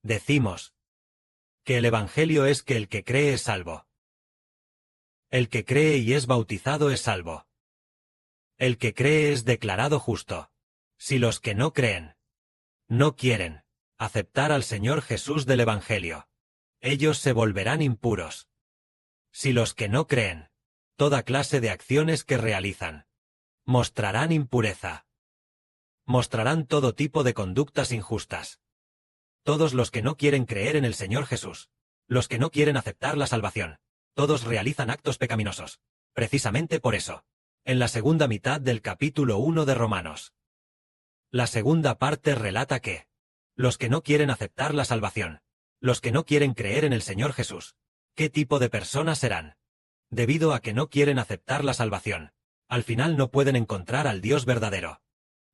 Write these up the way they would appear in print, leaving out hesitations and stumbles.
Decimos que el Evangelio es que el que cree es salvo. El que cree y es bautizado es salvo. El que cree es declarado justo. Si los que no creen, no quieren aceptar al Señor Jesús del Evangelio, ellos se volverán impuros. Si los que no creen, toda clase de acciones que realizan, mostrarán impureza. Mostrarán todo tipo de conductas injustas. Todos los que no quieren creer en el Señor Jesús, los que no quieren aceptar la salvación, todos realizan actos pecaminosos. Precisamente por eso, en la segunda mitad del capítulo 1 de Romanos, la segunda parte relata que los que no quieren aceptar la salvación, los que no quieren creer en el Señor Jesús, ¿qué tipo de personas serán? Debido a que no quieren aceptar la salvación, al final no pueden encontrar al Dios verdadero.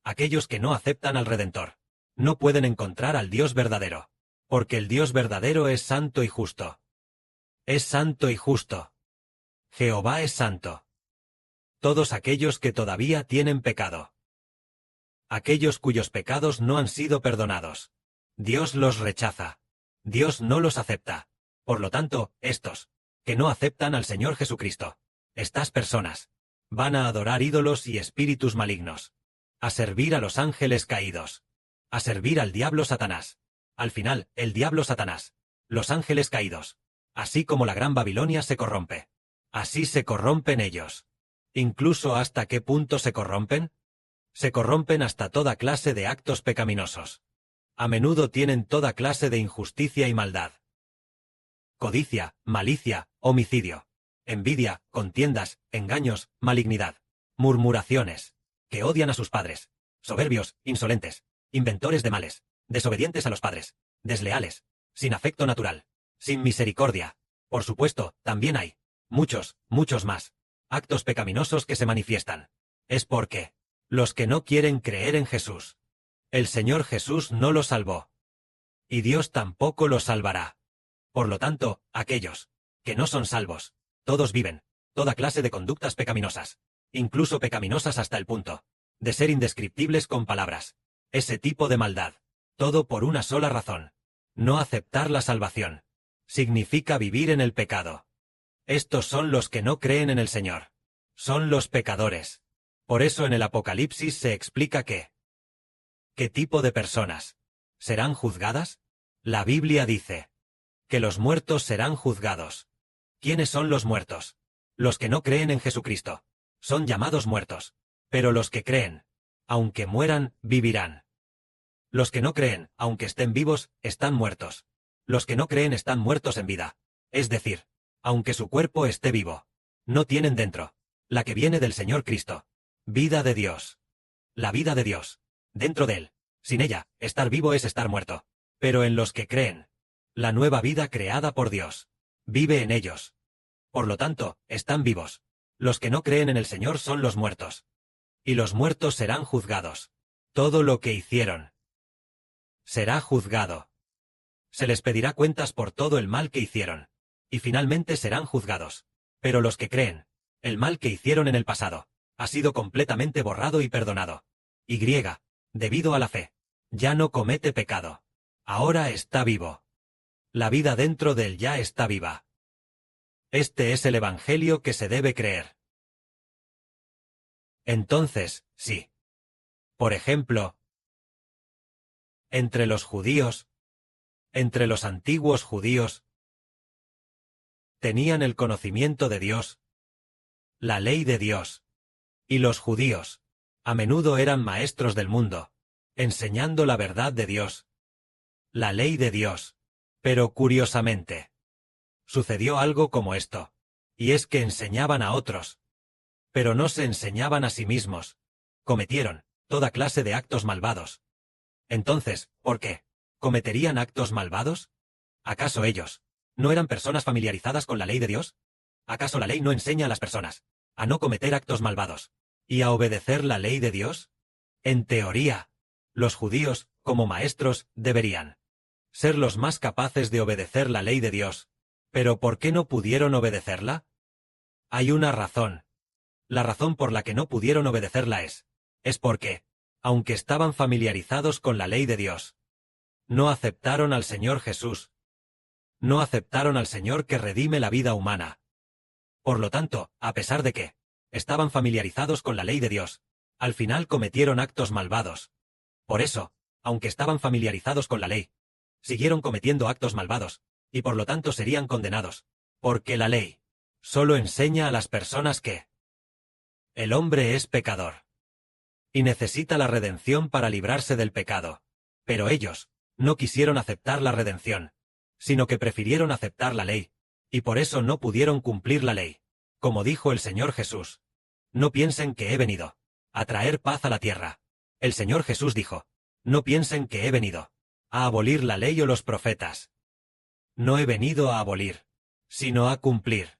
Aquellos que no aceptan al Redentor, no pueden encontrar al Dios verdadero, porque el Dios verdadero es santo y justo. Es santo y justo. Jehová es santo. Todos aquellos que todavía tienen pecado, aquellos cuyos pecados no han sido perdonados, Dios los rechaza. Dios no los acepta. Por lo tanto, estos, que no aceptan al Señor Jesucristo, estas personas, van a adorar ídolos y espíritus malignos, a servir a los ángeles caídos, a servir al diablo Satanás. Al final, el diablo Satanás, los ángeles caídos, así como la gran Babilonia se corrompe. Así se corrompen ellos. ¿Incluso hasta qué punto se corrompen? Se corrompen hasta toda clase de actos pecaminosos. A menudo tienen toda clase de injusticia y maldad. Codicia, malicia, homicidio, envidia, contiendas, engaños, malignidad, murmuraciones, que odian a sus padres, soberbios, insolentes, inventores de males, desobedientes a los padres, desleales, sin afecto natural, sin misericordia. Por supuesto, también hay muchos, muchos más actos pecaminosos que se manifiestan. Es porque los que no quieren creer en Jesús, el Señor Jesús no los salvó. Y Dios tampoco los salvará. Por lo tanto, aquellos que no son salvos, todos viven toda clase de conductas pecaminosas, incluso pecaminosas hasta el punto de ser indescriptibles con palabras. Ese tipo de maldad, todo por una sola razón: no aceptar la salvación. Significa vivir en el pecado. Estos son los que no creen en el Señor. Son los pecadores. Por eso en el Apocalipsis se explica que ¿qué tipo de personas serán juzgadas? La Biblia dice que los muertos serán juzgados. ¿Quiénes son los muertos? Los que no creen en Jesucristo. Son llamados muertos. Pero los que creen, aunque mueran, vivirán. Los que no creen, aunque estén vivos, están muertos. Los que no creen están muertos en vida. Es decir, aunque su cuerpo esté vivo, no tienen dentro la que viene del Señor Cristo. Vida de Dios. La vida de Dios. Dentro de él. Sin ella, estar vivo es estar muerto. Pero en los que creen, la nueva vida creada por Dios vive en ellos. Por lo tanto, están vivos. Los que no creen en el Señor son los muertos. Y los muertos serán juzgados. Todo lo que hicieron será juzgado. Se les pedirá cuentas por todo el mal que hicieron. Y finalmente serán juzgados. Pero los que creen, el mal que hicieron en el pasado ha sido completamente borrado y perdonado. Y, debido a la fe, ya no comete pecado. Ahora está vivo. La vida dentro de él ya está viva. Este es el Evangelio que se debe creer. Entonces, sí. Por ejemplo, entre los judíos, entre los antiguos judíos, tenían el conocimiento de Dios, la ley de Dios, y los judíos, a menudo eran maestros del mundo, enseñando la verdad de Dios, la ley de Dios. Pero curiosamente, sucedió algo como esto, y es que enseñaban a otros, pero no se enseñaban a sí mismos. Cometieron toda clase de actos malvados. Entonces, ¿por qué cometerían actos malvados? ¿Acaso ellos no eran personas familiarizadas con la ley de Dios? ¿Acaso la ley no enseña a las personas a no cometer actos malvados y a obedecer la ley de Dios? En teoría, los judíos, como maestros, deberían ser los más capaces de obedecer la ley de Dios. ¿Pero por qué no pudieron obedecerla? Hay una razón. La razón por la que no pudieron obedecerla es porque, aunque estaban familiarizados con la ley de Dios, No aceptaron al Señor Jesús. No aceptaron al Señor que redime la vida humana. Por lo tanto, a pesar de que estaban familiarizados con la ley de Dios, al final cometieron actos malvados. Por eso, aunque estaban familiarizados con la ley, siguieron cometiendo actos malvados, y por lo tanto serían condenados, porque la ley solo enseña a las personas que el hombre es pecador y necesita la redención para librarse del pecado. Pero ellos no quisieron aceptar la redención, sino que prefirieron aceptar la ley, y por eso no pudieron cumplir la ley. Como dijo el Señor Jesús: no piensen que he venido a traer paz a la tierra. El Señor Jesús dijo: no piensen que he venido a abolir la ley o los profetas. No he venido a abolir, sino a cumplir.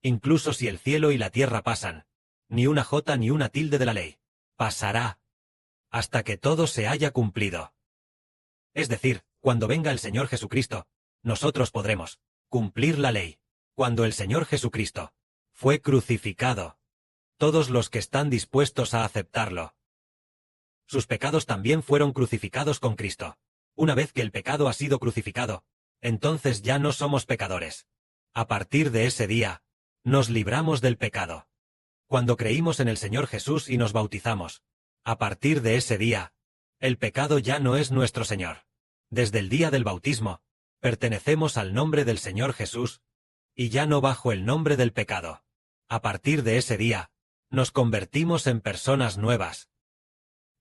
Incluso si el cielo y la tierra pasan, ni una jota ni una tilde de la ley pasará, hasta que todo se haya cumplido. Es decir, cuando venga el Señor Jesucristo, nosotros podremos cumplir la ley. Cuando el Señor Jesucristo fue crucificado, todos los que están dispuestos a aceptarlo, sus pecados también fueron crucificados con Cristo. Una vez que el pecado ha sido crucificado, entonces ya no somos pecadores. A partir de ese día, nos libramos del pecado. Cuando creímos en el Señor Jesús y nos bautizamos, a partir de ese día, el pecado ya no es nuestro Señor. Desde el día del bautismo, pertenecemos al nombre del Señor Jesús, y ya no bajo el nombre del pecado. A partir de ese día, nos convertimos en personas nuevas,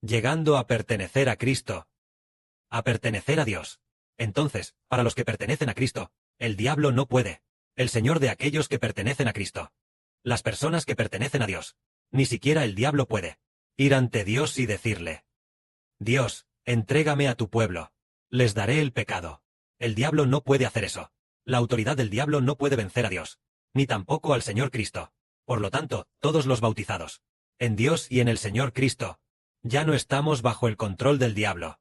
llegando a pertenecer a Cristo, a pertenecer a Dios. Entonces, para los que pertenecen a Cristo, el diablo no puede. El Señor de aquellos que pertenecen a Cristo. Las personas que pertenecen a Dios, ni siquiera el diablo puede ir ante Dios y decirle: Dios, entrégame a tu pueblo, les daré el pecado. El diablo no puede hacer eso. La autoridad del diablo no puede vencer a Dios, ni tampoco al Señor Cristo. Por lo tanto, todos los bautizados en Dios y en el Señor Cristo, ya no estamos bajo el control del diablo.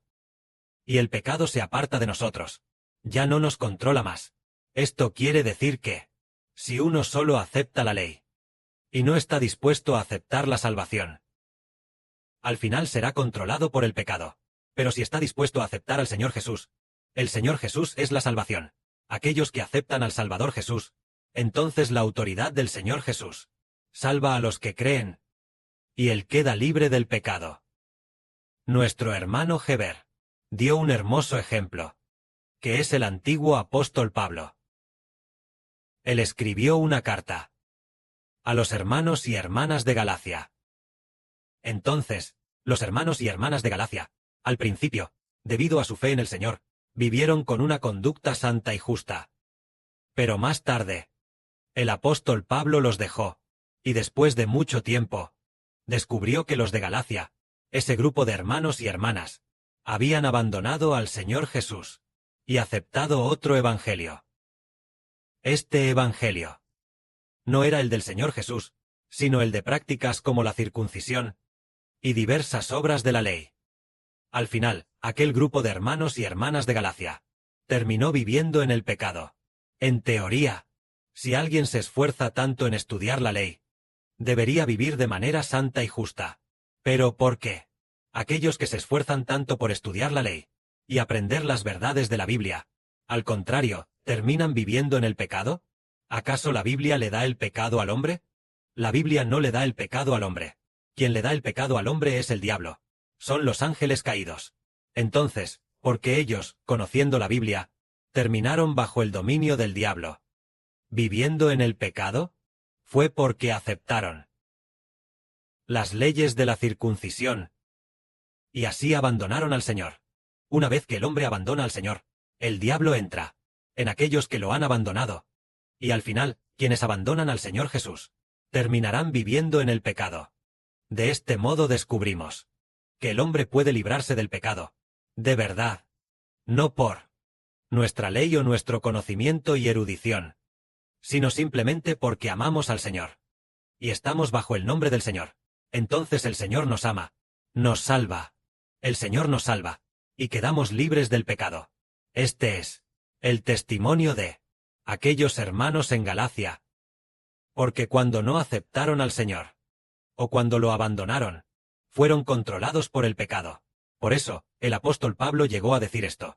Y el pecado se aparta de nosotros. Ya no nos controla más. Esto quiere decir que, si uno solo acepta la ley, y no está dispuesto a aceptar la salvación, al final será controlado por el pecado. Pero si está dispuesto a aceptar al Señor Jesús, el Señor Jesús es la salvación. Aquellos que aceptan al Salvador Jesús, entonces la autoridad del Señor Jesús salva a los que creen, y él queda libre del pecado. Nuestro hermano Heber dio un hermoso ejemplo, que es el antiguo apóstol Pablo. Él escribió una carta a los hermanos y hermanas de Galacia. Entonces, los hermanos y hermanas de Galacia, al principio, debido a su fe en el Señor, vivieron con una conducta santa y justa. Pero más tarde, el apóstol Pablo los dejó, y después de mucho tiempo, descubrió que los de Galacia, ese grupo de hermanos y hermanas, habían abandonado al Señor Jesús, y aceptado otro evangelio. Este evangelio no era el del Señor Jesús, sino el de prácticas como la circuncisión y diversas obras de la ley. Al final, aquel grupo de hermanos y hermanas de Galacia terminó viviendo en el pecado. En teoría, si alguien se esfuerza tanto en estudiar la ley, debería vivir de manera santa y justa. ¿Pero por qué? Aquellos que se esfuerzan tanto por estudiar la ley y aprender las verdades de la Biblia, al contrario, ¿terminan viviendo en el pecado? ¿Acaso la Biblia le da el pecado al hombre? La Biblia no le da el pecado al hombre. Quien le da el pecado al hombre es el diablo. Son los ángeles caídos. Entonces, ¿por qué ellos, conociendo la Biblia, terminaron bajo el dominio del diablo, viviendo en el pecado? Fue porque aceptaron las leyes de la circuncisión, y así abandonaron al Señor. Una vez que el hombre abandona al Señor, el diablo entra en aquellos que lo han abandonado, y al final, quienes abandonan al Señor Jesús, terminarán viviendo en el pecado. De este modo descubrimos que el hombre puede librarse del pecado, de verdad, no por nuestra ley o nuestro conocimiento y erudición, sino simplemente porque amamos al Señor, y estamos bajo el nombre del Señor. Entonces el Señor nos ama, nos salva, el Señor nos salva, y quedamos libres del pecado. Este es el testimonio de aquellos hermanos en Galacia. Porque cuando no aceptaron al Señor, o cuando lo abandonaron, fueron controlados por el pecado. Por eso, el apóstol Pablo llegó a decir esto.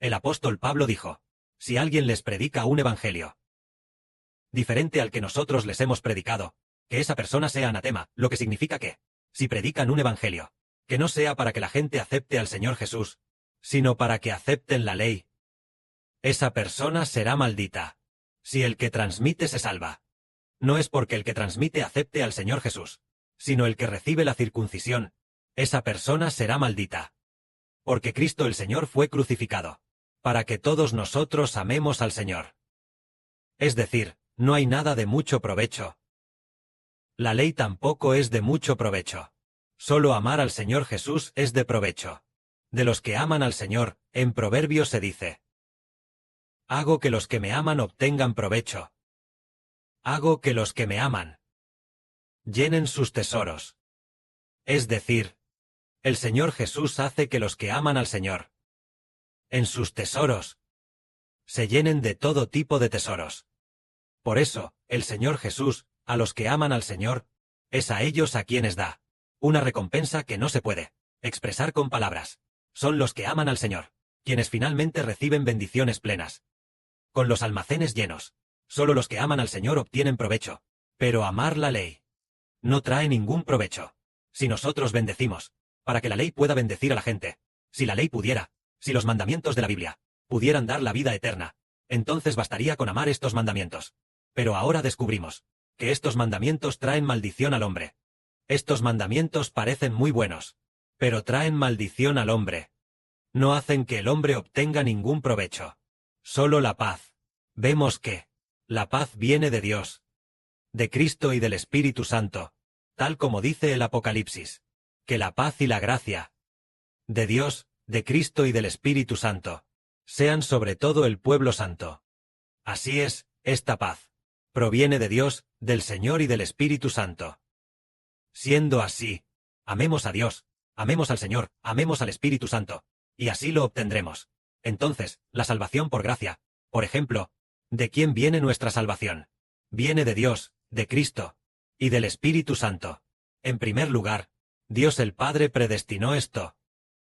El apóstol Pablo dijo: si alguien les predica un evangelio diferente al que nosotros les hemos predicado, que esa persona sea anatema, lo que significa que, si predican un evangelio, que no sea para que la gente acepte al Señor Jesús, sino para que acepten la ley, esa persona será maldita. Si el que transmite se salva, no es porque el que transmite acepte al Señor Jesús, sino el que recibe la circuncisión, esa persona será maldita. Porque Cristo el Señor fue crucificado, para que todos nosotros amemos al Señor. Es decir, no hay nada de mucho provecho. La ley tampoco es de mucho provecho. Solo amar al Señor Jesús es de provecho. De los que aman al Señor, en Proverbios se dice: hago que los que me aman obtengan provecho. Hago que los que me aman llenen sus tesoros. Es decir, el Señor Jesús hace que los que aman al Señor, en sus tesoros, se llenen de todo tipo de tesoros. Por eso, el Señor Jesús, a los que aman al Señor, es a ellos a quienes da una recompensa que no se puede expresar con palabras. Son los que aman al Señor, quienes finalmente reciben bendiciones plenas. Con los almacenes llenos, solo los que aman al Señor obtienen provecho. Pero amar la ley no trae ningún provecho. Si nosotros bendecimos, para que la ley pueda bendecir a la gente, si la ley pudiera, si los mandamientos de la Biblia pudieran dar la vida eterna, entonces bastaría con amar estos mandamientos. Pero ahora descubrimos que estos mandamientos traen maldición al hombre. Estos mandamientos parecen muy buenos, pero traen maldición al hombre. No hacen que el hombre obtenga ningún provecho. Solo la paz. Vemos que la paz viene de Dios, de Cristo y del Espíritu Santo, tal como dice el Apocalipsis, que la paz y la gracia de Dios, de Cristo y del Espíritu Santo, sean sobre todo el pueblo santo. Así es, esta paz proviene de Dios, del Señor y del Espíritu Santo. Siendo así, amemos a Dios, amemos al Señor, amemos al Espíritu Santo, y así lo obtendremos. Entonces, la salvación por gracia, por ejemplo, ¿de quién viene nuestra salvación? Viene de Dios, de Cristo y del Espíritu Santo. En primer lugar, Dios el Padre predestinó esto,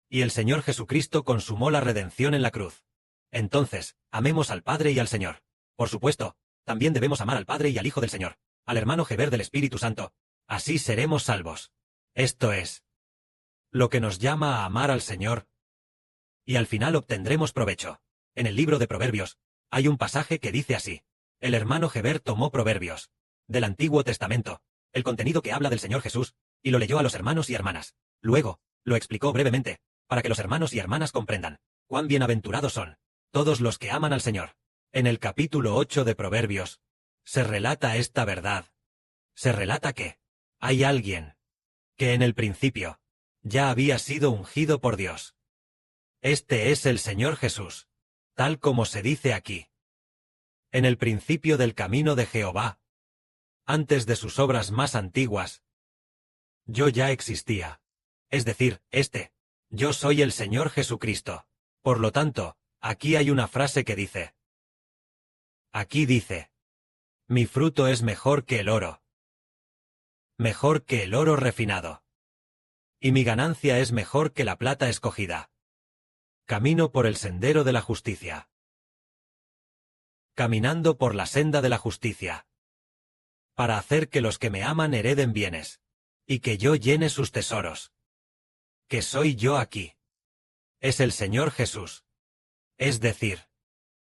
y el Señor Jesucristo consumó la redención en la cruz. Entonces, amemos al Padre y al Señor. Por supuesto, también debemos amar al Padre y al Hijo del Señor, al hermano Geber del Espíritu Santo. Así seremos salvos. Esto es lo que nos llama a amar al Señor, y al final obtendremos provecho. En el libro de Proverbios, hay un pasaje que dice así: el hermano Geber tomó Proverbios del Antiguo Testamento, el contenido que habla del Señor Jesús, y lo leyó a los hermanos y hermanas. Luego, lo explicó brevemente, para que los hermanos y hermanas comprendan cuán bienaventurados son todos los que aman al Señor. En el capítulo 8 de Proverbios, se relata esta verdad. Se relata que hay alguien que en el principio ya había sido ungido por Dios. Este es el Señor Jesús, tal como se dice aquí. En el principio del camino de Jehová, antes de sus obras más antiguas, yo ya existía. Es decir, yo soy el Señor Jesucristo. Por lo tanto, aquí hay una frase que dice. Aquí dice: mi fruto es mejor que el oro. Mejor que el oro refinado. Y mi ganancia es mejor que la plata escogida. Camino por el sendero de la justicia. Caminando por la senda de la justicia. Para hacer que los que me aman hereden bienes, y que yo llene sus tesoros. Que soy yo aquí. Es el Señor Jesús. Es decir,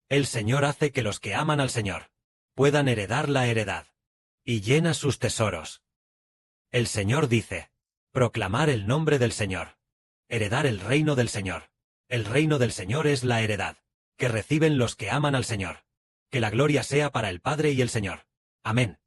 el Señor hace que los que aman al Señor puedan heredar la heredad, y llena sus tesoros. El Señor dice: proclamar el nombre del Señor. Heredar el reino del Señor. El reino del Señor es la heredad que reciben los que aman al Señor. Que la gloria sea para el Padre y el Señor. Amén.